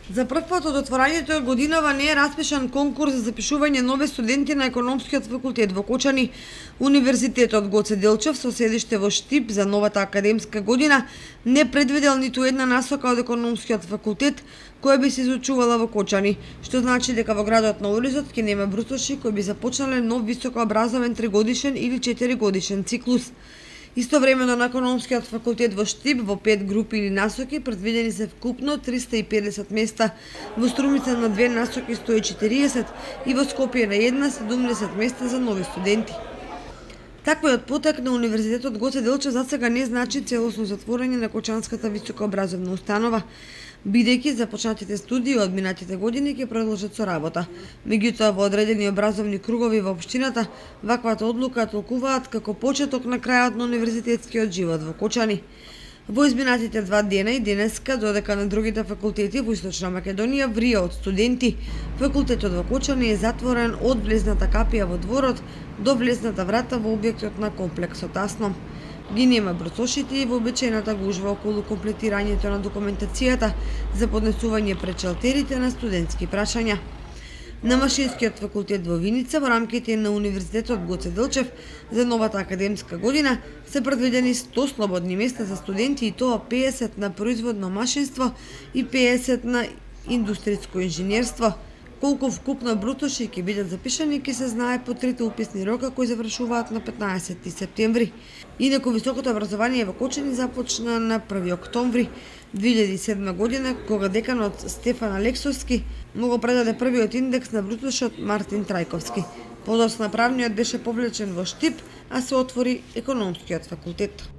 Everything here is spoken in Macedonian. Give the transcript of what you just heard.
За прв пат од отворањето од годинава не е распишан конкурс за запишување нови студенти на економскиот факултет во Кочани. Универзитетот Гоце Делчев со седиште во Штип за новата академска година не предвидел ниту една насока од економскиот факултет која би се изучувала во Кочани, што значи дека во градот на Оризот ќе нема брусоши кои би започнале нов високообразовен 3-годишен или 4-годишен циклус. Истовремено на економскиот факултет во Штип во 5 групи или насоки предвидени се вкупно 350 места, во Струмица на 2 насоки 140 и во Скопје на 70 места за нови студенти. Таквиот потек на Универзитетот Гоце Делчев засега не значи целосно затворање на Кочанската високообразовна установа, бидејќи започнатите студии од минатите години ќе продолжат со работа. Меѓутоа, во одредени образовни кругови во општината, ваквата одлука толкуваат како почеток на крајот на универзитетскиот живот во Кочани. Во изминатите 2 дена и денеска, додека на другите факултети во Источна Македонија врија од студенти, факултетот во Кочани е затворен од влезната капија во дворот до влезната врата во објектот на комплексот Асном. Ги нема брусошите и вообичаената гужва околу комплетирањето на документацијата за поднесување пред шалтерите на студентски прашања. На Машинскиот факултет во Виница во рамките на Универзитетот Гоце Делчев за новата академска година се предвидени 100 слободни места за студенти и тоа 50 на производно машинство и 50 на индустриско инженерство. Колку вкупно брутоши ќе бидат запишани ќе се знае по трите уписни рока кои завршуваат на 15 септември. Инаку високото образование во Кочани започна на 1 октомври 2007 година, кога деканот Стефан Алексовски му го предаде првиот индекс на брутошот Мартин Трајковски. Подоцна правниот беше повлечен во Штип, а се отвори економскиот факултет.